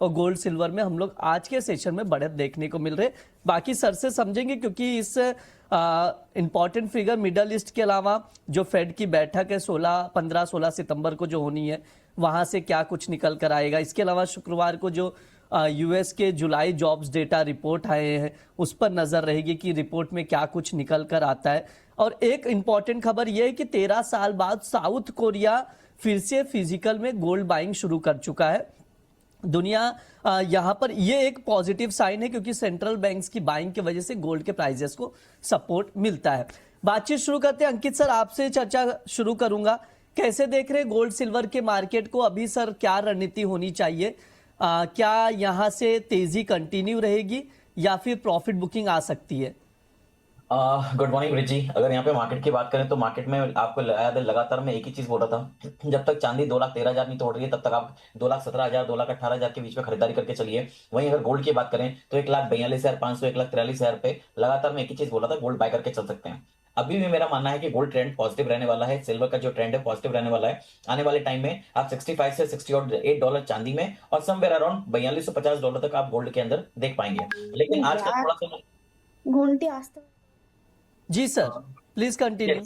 और gold silver में हम लोग आज के सेशन में बढ़त देखने को मिल रहे। बाकी सर से समझेंगे क्योंकि इस इंपॉर्टेंट फिगर मिडल ईस्ट के अलावा जो फेड की बैठक है 15-16 सितंबर को जो होनी है, वहां से क्या कुछ निकल कर आएगा। इसके अलावा शुक्रवार को जो यूएस के जुलाई जॉब्स डेटा रिपोर्ट आए हैं उस पर नजर रहेगी कि रिपोर्ट में क्या कुछ निकल कर आता है। और एक इंपॉर्टेंट खबर यह है कि 13 साल बाद साउथ कोरिया फिर से फिजिकल में गोल्ड बाइंग शुरू कर चुका है। दुनिया यहाँ पर ये एक पॉजिटिव साइन है क्योंकि सेंट्रल बैंक्स की बाइंग की वजह से गोल्ड के प्राइजेस को सपोर्ट मिलता है। बातचीत शुरू करते हैं। अंकित सर, आपसे चर्चा शुरू करूंगा। कैसे देख रहे हैं गोल्ड सिल्वर के मार्केट को अभी सर? क्या रणनीति होनी चाहिए? क्या यहाँ से तेजी कंटिन्यू रहेगी या फिर प्रॉफिट बुकिंग आ सकती है? गुड मॉर्निंग ब्रिज जी। अगर यहाँ पे मार्केट की बात करें तो मार्केट में आपको याद है लगातार मैं एक ही चीज बोल रहा था, जब तक चांदी 2,13,000 नहीं तोड़ रही है तब तक आप 2,17,000 2,18,000 के बीच में खरीदारी करके चलिए। वहीं अगर गोल्ड की बात करें तो 1,42,500 1,43,000 पे लगातार मैं एक ही चीज बोला था, गोल्ड बाय करके चल सकते हैं। अभी भी मेरा मानना है कि गोल्ड ट्रेंड पॉजिटिव रहने वाला है, सिल्वर का जो ट्रेंड है पॉजिटिव रहने वाला है। आने वाले टाइम में आप 65 से $68 चांदी में और समवेयर अराउंड $4250 तक आप गोल्ड के अंदर देख पाएंगे। लेकिन आज का थोड़ा सा घंटे आस्ते जी सर, प्लीज कंटिन्यू।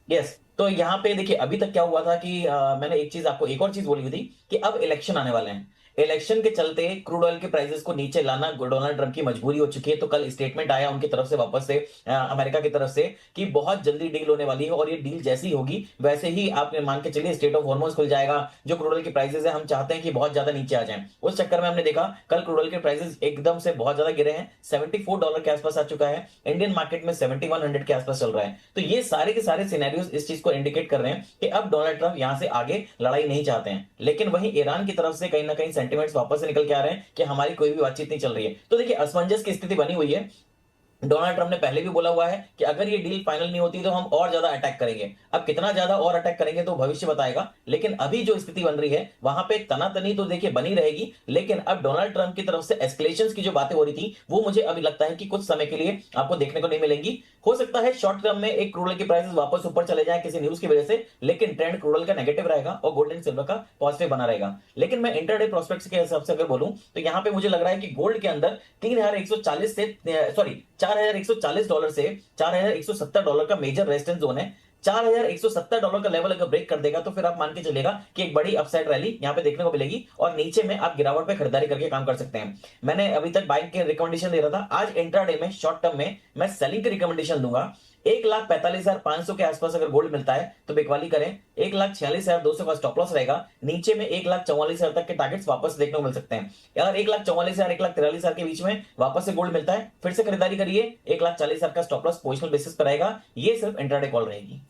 यस तो यहाँ पे देखिए अभी तक क्या हुआ था कि मैंने एक चीज आपको एक और चीज बोली हुई थी कि अब इलेक्शन आने वाले हैं। इलेक्शन के चलते क्रूड ऑयल के प्राइसेस को नीचे लाना डोनाल्ड ट्रंप की मजबूरी हो चुकी है। तो कल स्टेटमेंट आया उनकी तरफ से वापस से अमेरिका की तरफ से कि बहुत जल्दी डील होने वाली है और ये डील जैसी होगी वैसे ही आप मान के चलिए स्टेट ऑफ हॉर्मोन्स खुल जाएगा। जो क्रूड ऑयल के प्राइसेस है हम चाहते हैं कि बहुत ज्यादा नीचे आ जाए। उस चक्कर में हमने देखा कल क्रूड ऑयल के प्राइसेस एकदम से बहुत ज्यादा गिरे हैं, $74 के आसपास आ चुका है। इंडियन मार्केट में 7100 के आसपास चल रहा है। तो ये सारे के सारे सिनेरियोस इस चीज को इंडिकेट कर रहे हैं कि अब डोनाल्ड ट्रंप यहां से आगे लड़ाई नहीं चाहते हैं। लेकिन वहीं ईरान की तरफ से कहीं ना कहीं सेंटिमेंट्स वापस से निकल के आ रहे हैं कि हमारी कोई भी बातचीत नहीं चल रही है। तो देखिए असमंजस की स्थिति बनी हुई है। डोनाल्ड ट्रंप ने पहले भी बोला हुआ है कि अगर ये डील फाइनल नहीं होती तो हम और ज्यादा अटैक करेंगे। अब कितना ज्यादा और अटैक करेंगे तो भविष्य बताएगा। लेकिन अभी जो स्थिति बन रही है वहां पे तनातनी तो देखिए बनी रहेगी। लेकिन अब डोनाल्ड ट्रंप की तरफ से एस्केलेशंस की जो बातें हो रही थी वो मुझे अभी लगता है कि कुछ समय के लिए आपको देखने को नहीं मिलेंगी। हो सकता है शॉर्ट टर्म में एक क्रूड ऑयल के प्राइसेस वापस ऊपर चले जाएं किसी न्यूज की वजह से, लेकिन ट्रेंड क्रूड ऑयल का नेगेटिव रहेगा और गोल्ड एंड सिल्वर का पॉजिटिव बना रहेगा। लेकिन मैं इंटरडे प्रोस्पेक्ट्स के हिसाब से अगर बोलूं तो यहां पे मुझे लग रहा है कि गोल्ड के अंदर $4,140 से $4,170 का मेजर रेजिस्टेंस जोन है। $4,170 का लेवल अगर ब्रेक कर देगा तो फिर आप मान के चलेगा कि एक बड़ी अपसाइड रैली यहां पे देखने को मिलेगी और नीचे में आप गिरावट पे खरीदारी करके काम कर सकते हैं। मैंने अभी तक बाइंग के रिकमेंडेशन दे रहा था, आज इंट्राडे में शॉर्ट टर्म में मैं सेलिंग की रिकमेंडेशन दूंगा। 1,45,500 के आसपास अगर गोल्ड मिलता है तो बिकवाली करें। 1,46,200 का स्टॉप लॉस रहेगा। नीचे में 1,44,000 तक के टारगेट्स वापस देखने को मिल सकते हैं। अगर 1,44,000 1,43,000 के बीच में वापस से गोल्ड मिलता है फिर से खरीदारी करिए। 1,40,000 का स्टॉप लॉस पोजिशनल बेसिस पर रहेगा। ये सिर्फ इंट्राडे कॉल रहेगी।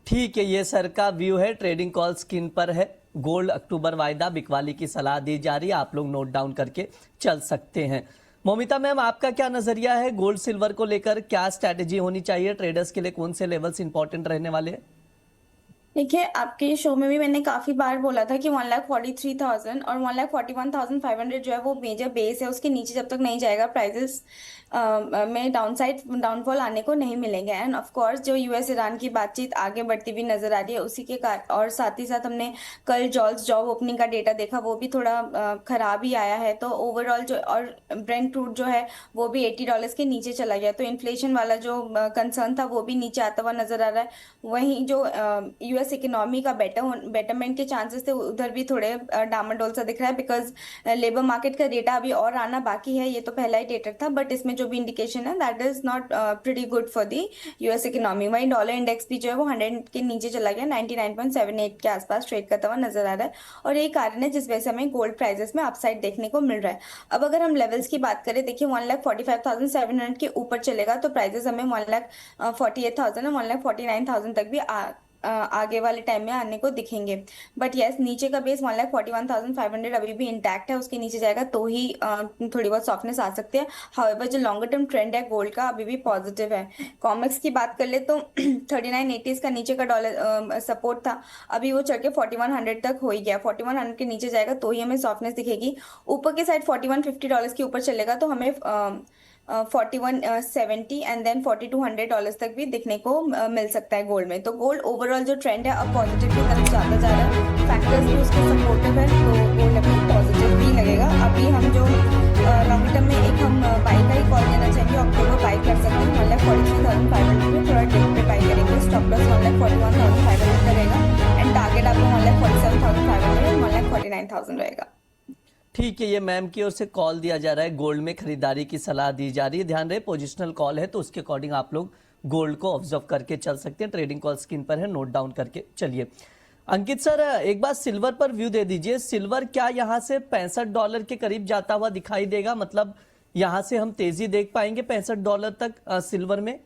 ठीक है, ये सर का व्यू है। ट्रेडिंग कॉल स्क्रीन पर है। गोल्ड अक्टूबर वायदा बिकवाली की सलाह दी जा रही है, आप लोग नोट डाउन करके चल सकते हैं। मोमिता मैम, आपका क्या नजरिया है गोल्ड सिल्वर को लेकर? क्या स्ट्रैटेजी होनी चाहिए ट्रेडर्स के लिए? कौन से लेवल्स इंपॉर्टेंट रहने वाले हैं? देखिए, आपके शो में भी मैंने काफी बार बोला था कि 1,43,000 और 1,41,500 जो है वो मेजर बेस है। उसके नीचे जब तक नहीं जाएगा प्राइजेस में डाउनफॉल आने को नहीं मिलेंगे। एंड ऑफ कोर्स जो यूएस ईरान की बातचीत आगे बढ़ती हुई नजर आ रही है उसी के कारण, और साथ ही साथ हमने कल जॉब ओपनिंग का डेटा देखा, वो भी थोड़ा खराब ही आया है। तो ओवरऑल जो और ब्रेंट क्रूड जो है वो भी $80 के नीचे चला गया। तो इन्फ्लेशन वाला जो कंसर्न था वो भी नीचे आता हुआ नजर आ रहा है। वहीं जो यूएस इकोनॉमी का बेटरमेंट के चांसेस थे उधर भी थोड़े डामाडोल सा दिख रहा है, बिकॉज लेबर मार्केट का डेटा अभी और आना बाकी है। ये तो पहला ही डेटा था, बट इसमें जो भी इंडिकेशन है that is not pretty good for the US economy. वहीं डॉलर इंडेक्स भी जो है वो 100 के नीचे चला गया, 99.78 के आसपास ट्रेड करता हुआ नजर आ रहा है। और यही कारण है जिस वजह से हमें गोल्ड प्राइसेस में अपसाइड देखने को मिल रहा है। अब अगर हम लेवल्स की बात करें, देखिए 1,45,700 के ऊपर चलेगा तो प्राइसेस हमें 1,48,000 और 1,49,000 तक भी आगे वाले टाइम में आने को दिखेंगे। बट यस, नीचे का बेस 1,41,500 अभी भी इंटैक्ट है। उसके नीचे जाएगा तो ही थोड़ी बहुत सॉफ्टनेस आ सकती है। हाउएवर जो लॉन्गर टर्म ट्रेंड है गोल्ड का अभी भी पॉजिटिव है। कॉमेक्स की बात कर ले तो 3980 का नीचे का डॉलर सपोर्ट था, अभी वो चढ़ के 4100 तक हो ही गया। 4100 के नीचे जाएगा तो ही हमें सॉफ्टनेस दिखेगी। ऊपर के साइड $4150 के ऊपर चलेगा तो हमें 4170 एंड देन $4200 तक भी दिखने को मिल सकता है गोल्ड में। तो गोल्ड ओवरऑल जो ट्रेंड है अब पॉजिटिव की तरफ जाता जा रहा है। फैक्टर्स भी उसके सपोर्टिव है, तो गोल्ड अभी पॉजिटिव भी 28,000 रहेगा। ठीक है, ये मैम की ओर से कॉल दिया जा रहा है, गोल्ड में खरीदारी की सलाह दी जा रही है। ध्यान रहे पोजिशनल कॉल है तो उसके अकॉर्डिंग आप लोग गोल्ड को ऑब्जर्व करके चल सकते हैं। ट्रेडिंग कॉल स्क्रीन पर है, नोट डाउन करके चलिए। अंकित सर, एक बार सिल्वर पर व्यू दे दीजिए। सिल्वर क्या यहाँ से $65 के करीब जाता हुआ दिखाई देगा? मतलब यहाँ से हम तेजी देख पाएंगे $65 तक सिल्वर में?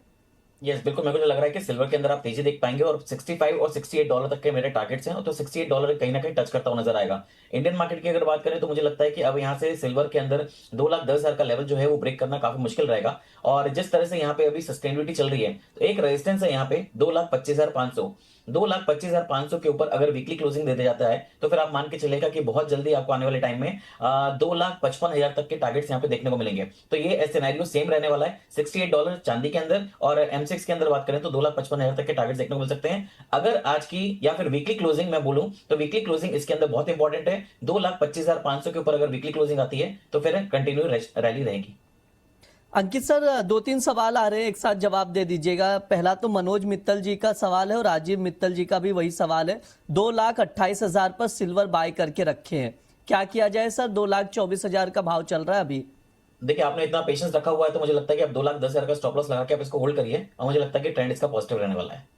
यस, बिल्कुल। मेरे को जो लग रहा है कि सिल्वर के अंदर आप तेजी देख पाएंगे और 65 और $68 तक के मेरे टारगेट्स हैं, तो $68 कहीं ना कहीं टच करता हुआ नजर आएगा। इंडियन मार्केट की अगर बात करें तो मुझे लगता है कि अब यहाँ से सिल्वर के अंदर 2,10,000 का लेवल जो है वो ब्रेक करना काफी मुश्किल रहेगा। और जिस तरह से यहाँ पे अभी सस्टेनेबिलिटी चल रही है, तो एक रेजिस्टेंस है यहाँ पे 2,25,500। 2,25,500 के ऊपर अगर वीकली क्लोजिंग दे दिया जाता है तो फिर आप मान के चलेगा कि बहुत जल्दी आपको आने वाले टाइम में 2,55,000 तक के टारगेट्स यहाँ पे देखने को मिलेंगे। तो ये सिनेरियो सेम रहने वाला है $68 चांदी के अंदर, और M6 के अंदर बात करें तो 2,55,000 तक के टारगेट्स देखने को मिल सकते हैं। अगर आज की या फिर वीकली क्लोजिंग मैं बोलूं तो वीकली क्लोजिंग इसके अंदर बहुत इंपॉर्टेंट है। 2,25,500 के ऊपर अगर वीकली क्लोजिंग आती है तो फिर कंटिन्यू रैली रहेगी। अंकित सर, 2-3 सवाल आ रहे हैं, एक साथ जवाब दे दीजिएगा। पहला तो मनोज मित्तल जी का सवाल है और राजीव मित्तल जी का भी वही सवाल है। 2,28,000 पर सिल्वर बाय करके रखे हैं, क्या किया जाए सर? 2,24,000 का भाव चल रहा है अभी। देखिए, आपने इतना पेशेंस रखा हुआ है तो मुझे लगता है कि आप 2,10,000 का स्टॉप लॉस लगा के आप इसको होल्ड करिए, और मुझे लगता है कि ट्रेंड इसका पॉजिटिव रहने वाला है।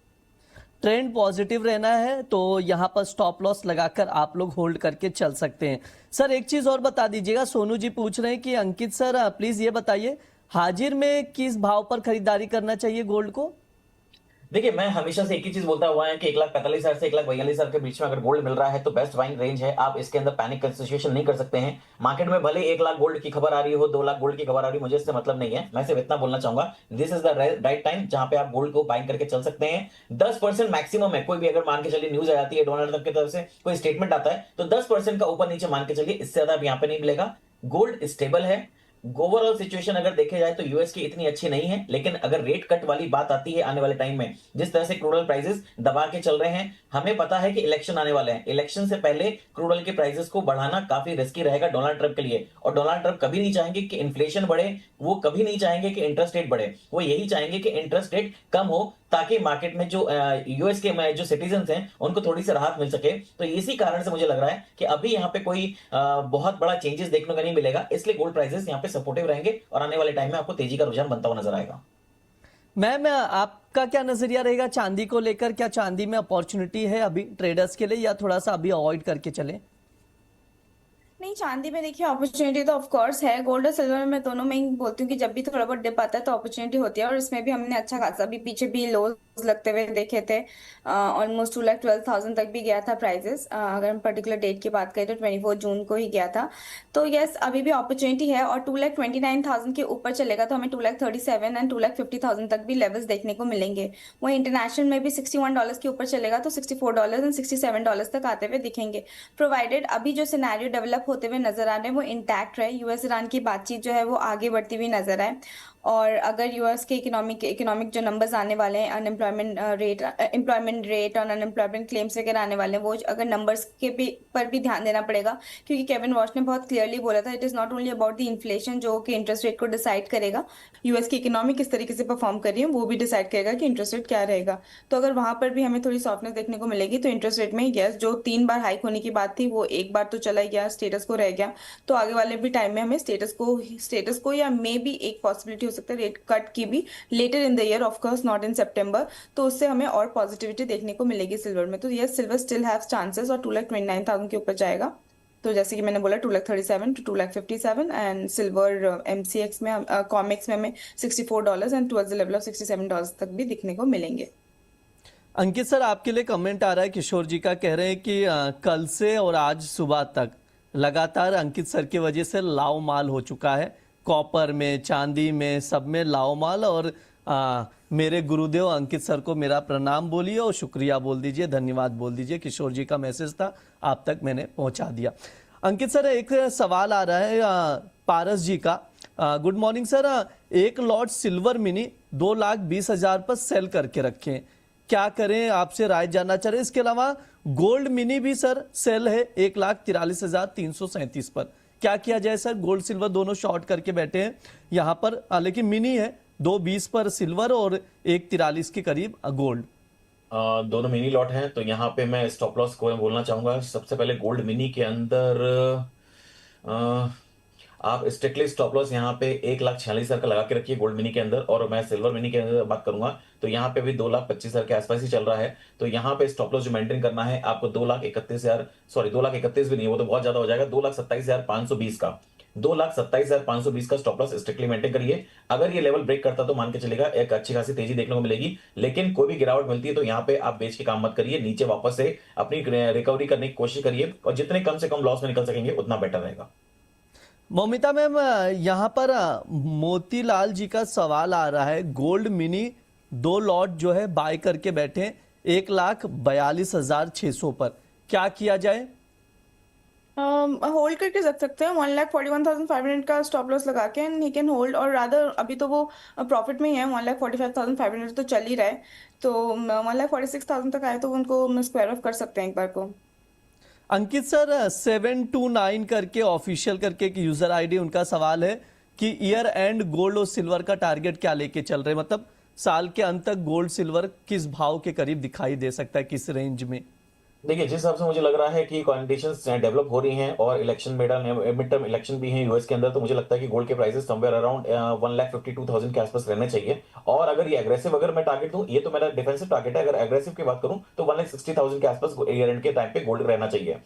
ट्रेंड पॉजिटिव रहना है तो यहाँ पर स्टॉप लॉस लगाकर आप लोग होल्ड करके चल सकते हैं। सर एक चीज और बता दीजिएगा, सोनू जी पूछ रहे हैं कि अंकित सर प्लीज ये बताइए, हाजिर में किस भाव पर खरीदारी करना चाहिए गोल्ड को? देखिए, मैं हमेशा से एक ही चीज बोलता हुआ है कि 1,45,000 से 1,42,000 के बीच में अगर गोल्ड मिल रहा है तो बेस्ट बाइंग रेंज है। आप इसके अंदर पैनिक का सिचुएशन नहीं कर सकते हैं। मार्केट में भले 1 लाख गोल्ड की खबर आ रही हो, 2 लाख गोल्ड की खबर आ रही हो, मुझे इससे मतलब नहीं है। मैं सिर्फ इतना बोलना चाहूंगा, this is the right time जहां पे आप गोल्ड को बाइंग करके चल सकते हैं। 10% मैक्सिमम है। कोई भी अगर मान के चलिए न्यूज आ जाती है, डोनाल्ड ट्रंप की तरफ से कोई स्टेटमेंट आता है, तो 10% का ऊपर नीचे मान के चलिए, इससे ज्यादा अब यहाँ पे नहीं मिलेगा। गोल्ड स्टेबल है। ओवरऑल सिचुएशन अगर देखे जाए तो यूएस की इतनी अच्छी नहीं है, लेकिन अगर रेट कट वाली बात आती है आने वाले टाइम में, जिस तरह से क्रूड ऑयल प्राइसेस दबा के चल रहे हैं, हमें पता है कि इलेक्शन आने वाले हैं। इलेक्शन से पहले क्रूड ऑयल के प्राइसेस को बढ़ाना काफी रिस्की रहेगा डोनाल्ड ट्रंप के लिए। और डोनाल्ड ट्रंप कभी नहीं चाहेंगे कि इन्फ्लेशन बढ़े, वो कभी नहीं चाहेंगे कि इंटरेस्ट रेट बढ़े। वो यही चाहेंगे कि इंटरेस्ट रेट कम हो, ताकि मार्केट में जो यूएस के जो सिटीजन हैं उनको थोड़ी सी राहत मिल सके। तो इसी कारण से मुझे लग रहा है कि अभी यहाँ पे कोई बहुत बड़ा चेंजेस देखने को नहीं मिलेगा, इसलिए गोल्ड प्राइसेस यहाँ पे सपोर्टिव रहेंगे और आने वाले टाइम में आपको तेजी का रुझान बनता हुआ नजर आएगा। मैम आपका क्या नजरिया रहेगा चांदी को लेकर? क्या चांदी में अपॉर्चुनिटी है अभी ट्रेडर्स के लिए, या थोड़ा सा अभी अवॉइड करके चलें? नहीं, चांदी में देखिए अपॉर्चुनिटी तो ऑफ कोर्स है। गोल्ड और सिल्वर में मैं दोनों में ही बोलती हूँ कि जब भी थोड़ा बहुत डिप आता है तो अपॉर्चुनिटी होती है, और इसमें भी हमने अच्छा खासा भी पीछे भी लोज लगते हुए देखे थे। ऑलमोस्ट 2,12,000 तक भी गया था प्राइजेस। अगर हम पर्टिकुलर डेट की बात करें तो 24 जून को ही गया था। तो यस, अभी भी अपॉर्चुनिटी है, और 2,29,000 के ऊपर चलेगा तो हमें 2,37,000 एंड 2,50,000 तक भी लेवल्स देखने को मिलेंगे। वही इंटरनेशनल में भी $61 के ऊपर चलेगा तो $64 एंड $67 तक आते हुए दिखेंगे, प्रोवाइडेड अभी जो सिनेरियो डेवलप होते हुए नजर आ रहे हैं वो इंटैक्ट रहे। यूएस ईरान की बातचीत जो है वो आगे बढ़ती हुई नजर आए, और अगर यूएस के इकोनॉमिक जो नंबर्स आने वाले हैं, एम्प्लॉयमेंट रेट और अनएम्प्लॉयमेंट क्लेम्स वगैरह आने वाले हैं, वो अगर नंबर्स के पर भी ध्यान देना पड़ेगा, क्योंकि केविन वॉश ने बहुत क्लियरली बोला था it is not only about the inflation जो कि इंटरेस्ट रेट को डिसाइड करेगा। यूएस की इकोनॉमी किस तरीके से परफॉर्म कर रही है वो भी डिसाइड करेगा कि इंटरेस्ट रेट क्या रहेगा। तो अगर वहां पर भी हमें थोड़ी सॉफ्टनेस देखने को मिलेगी तो इंटरेस्ट रेट में यस, जो 3 बार हाइक होने की बात थी वो एक बार तो चला गया, स्टेटस को रह गया। तो आगे वाले भी टाइम में हमें स्टेटस को या मे भी एक पॉसिबिलिटी हो सकता है रेट कट की भी later in the year, of course not in September. तो उससे हमें और पॉजिटिविटी देखने को मिलेगी सिल्वर में। तो yes, silver still have chances और 2,29,000 के ऊपर जाएगा। तो जैसे कि मैंने बोला 2,37,000 to 2,57,000, एंड सिल्वर MCX में कॉमेक्स में हमें $64 and towards the level of $67 तक भी दिखने को मिलेंगे। अंकित सर आपके लिए कमेंट आ रहा है, किशोर जी का कह रहे हैं कि कल से और आज सुबह तक लगातार अंकित सर की वजह से लाव माल हो चुका है, कॉपर में, चांदी में, सब में लाव माल। और मेरे गुरुदेव अंकित सर को मेरा प्रणाम बोलिए और शुक्रिया बोल दीजिए, धन्यवाद बोल दीजिए। किशोर जी का मैसेज था, आप तक मैंने पहुंचा दिया। अंकित सर एक सवाल आ रहा है पारस जी का। Good morning sir, 1 lot silver mini 2,20,000 पर सेल करके रखें, क्या करें? आपसे राय जानना चाह रहे हैं। इसके अलावा गोल्ड मिनी भी सर सेल है 1,43,337 पर, क्या किया जाए सर? गोल्ड सिल्वर दोनों शॉर्ट करके बैठे हैं यहाँ पर, लेकिन मिनी है 2,20 पर सिल्वर और 1,43 के करीब गोल्ड। दोनों मिनी लॉट हैं, तो यहाँ पे मैं स्टॉप लॉस को मैं बोलना चाहूंगा। सबसे पहले गोल्ड मिनी के अंदर अ, आप स्ट्रिक्टली स्टॉप लॉस यहाँ पे 1,46,000 का लगा के रखिए गोल्ड मिनी के अंदर। और मैं सिल्वर मिनी के अंदर बात करूंगा तो यहाँ पे भी 2,25,000 के आसपास ही चल रहा है। तो यहाँ पे स्टॉप लॉस जो मेंटेन करना है आपको 2,31,000, सॉरी 2,31,000 भी नहीं, वो तो बहुत ज्यादा हो जाएगा, 2,27,520 का, 2,27,520 का स्टॉप लॉस स्ट्रिक्टली मेंटेन करिए। अगर ये लेवल ब्रेक करता तो मान के चलेगा एक अच्छी खासी तेजी देखने को मिलेगी, लेकिन कोई भी गिरावट मिलती है तो यहाँ पे आप बेच के काम मत करिए, नीचे वापस से अपनी रिकवरी करने की कोशिश करिए और जितने कम से कम लॉस में निकल सकेंगे उतना बेटर रहेगा। मौमिता मैम, यहाँ पर मोतीलाल जी का सवाल आ रहा है, गोल्ड मिनी 2 लॉट जो है बाय करके बैठे 1,42,600 पर, क्या किया जाए? होल्ड करके रख सकते हैं 1,41,500 का स्टॉप लॉस लगा के, एंड ही कैन होल्ड। और रादर अभी तो वो प्रॉफिट में ही है, 1,45,500 तो चल ही रहा है, तो 1,46,000 तक आए तो उनको स्क्वायर ऑफ कर सकते हैं एक बार को। अंकित सर, 729 करके ऑफिशियल करके एक यूजर आईडी, उनका सवाल है कि ईयर एंड गोल्ड और सिल्वर का टारगेट क्या लेके चल रहे हैं, मतलब साल के अंत तक गोल्ड सिल्वर किस भाव के करीब दिखाई दे सकता है, किस रेंज में? देखिए, जिस हिसाब से मुझे लग रहा है कि कंडीशंस डेवलप हो रही हैं और इलेक्शन मिड टर्म इलेक्शन भी है यूएस के अंदर, तो मुझे लगता है कि गोल्ड के प्राइसेस समवेयर अराउंड 1,52,000 के आसपास रहने चाहिए। और अगर ये एग्रेसिव, अगर मैं टारगेट दूं, ये तो मेरा डिफेंसिव टारगेट है, अगर एग्रेसिव की बात करूं तो 1,60,000 के आसपास ईयर एंड के टाइम पे गोल्ड रहना चाहिए।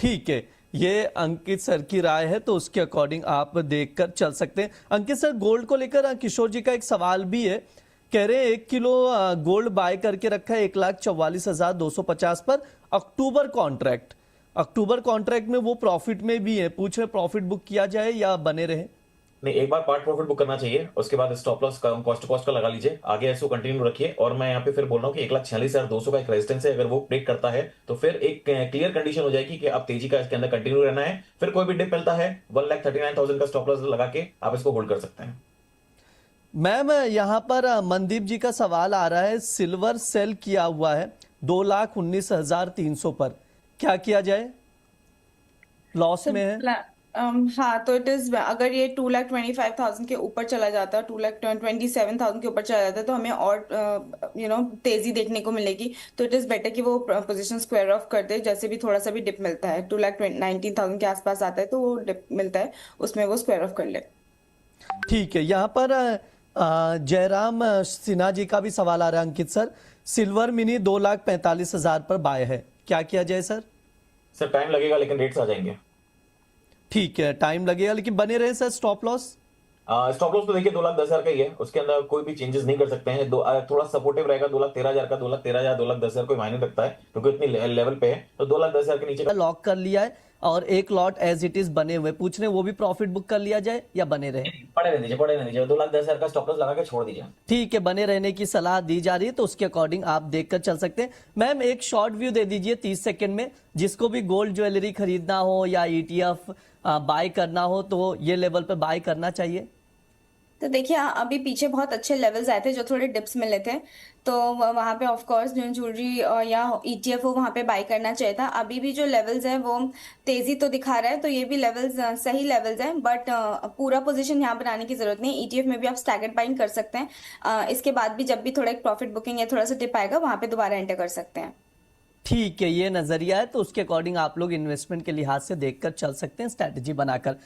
ठीक है, ये अंकित सर की राय है, तो उसके अकॉर्डिंग आप देखकर चल सकते हैं। अंकित सर, गोल्ड को लेकर किशोर जी का एक सवाल भी है, कह रहे हैं 1 किलो गोल्ड बाय करके रखा है 1,44,250 पर, अक्टूबर कॉन्ट्रैक्ट में वो प्रॉफिट में भी है, पूछ रहे प्रॉफिट बुक किया जाए या बने रहे? नहीं, एक बार पार्ट प्रॉफिट बुक करना चाहिए, उसके बाद स्टॉप लॉस का कॉस्ट टू कॉस्ट का लगा लीजिए, आगे ऐसे कंटिन्यू रखिए। और मैं यहाँ पे फिर बोल रहा हूँ कि 1,46,200 का एक रेजिस्टेंस है, अगर वो ब्रेक करता है तो फिर एक क्लियर कंडीशन हो जाएगी कि आप तेजी का इसके अंदर कंटिन्यू रहना है। फिर कोई भी डिप मिलता है 1,39,000 का स्टॉप लॉस लगा के आप इसको होल्ड कर सकते हैं। मैम, यहाँ पर मनदीप जी का सवाल आ रहा है, सिल्वर सेल किया हुआ है 2,19,300 पर, क्या किया जाए? लॉस में है। हाँ, तो इट इज, अगर ये 2,25,000 के ऊपर चला जाता है, 2,27,000 के ऊपर चला जाता है, तो हमें और तेजी देखने को मिलेगी। तो इट इज बेटर कि वो पोजीशन स्क्वायर ऑफ कर दे, जैसे भी थोड़ा सा भी डिप मिलता है, 2,19,000 के आसपास आता है तो वो डिप मिलता है, उसमें वो स्क्वायर ऑफ कर ले। ठीक है, यहाँ पर जयराम सिन्हा जी का भी सवाल आ रहा है, अंकित सर, सिल्वर मिनी 2,45,000 पर बाय है, क्या किया जाए सर? सर टाइम लगेगा लेकिन रेट्स आ जाएंगे। ठीक है, टाइम लगेगा लेकिन बने रहे sir stop loss. Stop loss तो देखिए 2,10,000 का ही है, उसके अंदर कोई भी चेंजेस नहीं कर सकते हैं। थोड़ा सपोर्टिव रहेगा 2,13,000 का, 2,13,000 2,10,000 कोई मायने रखता है क्योंकि इतनी लेवल पे है, तो 2,10,000 के नीचे लॉक कर लिया है और एक लॉट एज इट इज बने हुए, पूछ रहे वो भी प्रॉफिट बुक कर लिया जाए या बने रहे? पड़े रहने दीजिए 2,10,000 का स्टॉप लॉस लगा के छोड़ दीजिए। ठीक है, बने रहने की सलाह दी जा रही है, तो उसके अकॉर्डिंग आप देखकर चल सकते हैं। मैम, एक शॉर्ट व्यू दे दीजिए 30 सेकंड में, जिसको भी गोल्ड ज्वेलरी खरीदना हो या ईटीएफ बाय करना हो तो ये लेवल पे बाय करना चाहिए। तो देखिए, अभी पीछे बहुत अच्छे लेवल्स आए थे जो थोड़े डिप्स मिले थे, तो वहाँ पे ऑफ कोर्स जो ज्वेलरी या ईटीएफ हो वहाँ पे बाय करना चाहिए था। अभी भी जो लेवल्स हैं वो तेजी तो दिखा रहा है, तो ये भी लेवल्स सही लेवल्स हैं, बट पूरा पोजीशन यहाँ पर आने की जरूरत नहीं। ईटीएफ में भी आप स्टैगर्ड बाइंग कर सकते हैं, इसके बाद भी जब भी थोड़ा एक प्रॉफिट बुकिंग या थोड़ा सा टिप आएगा वहाँ पे दोबारा एंटर कर सकते हैं। ठीक है, ये नजरिया है, तो उसके अकॉर्डिंग आप लोग इन्वेस्टमेंट के लिहाज से देखकर चल सकते हैं, स्ट्रैटेजी बनाकर।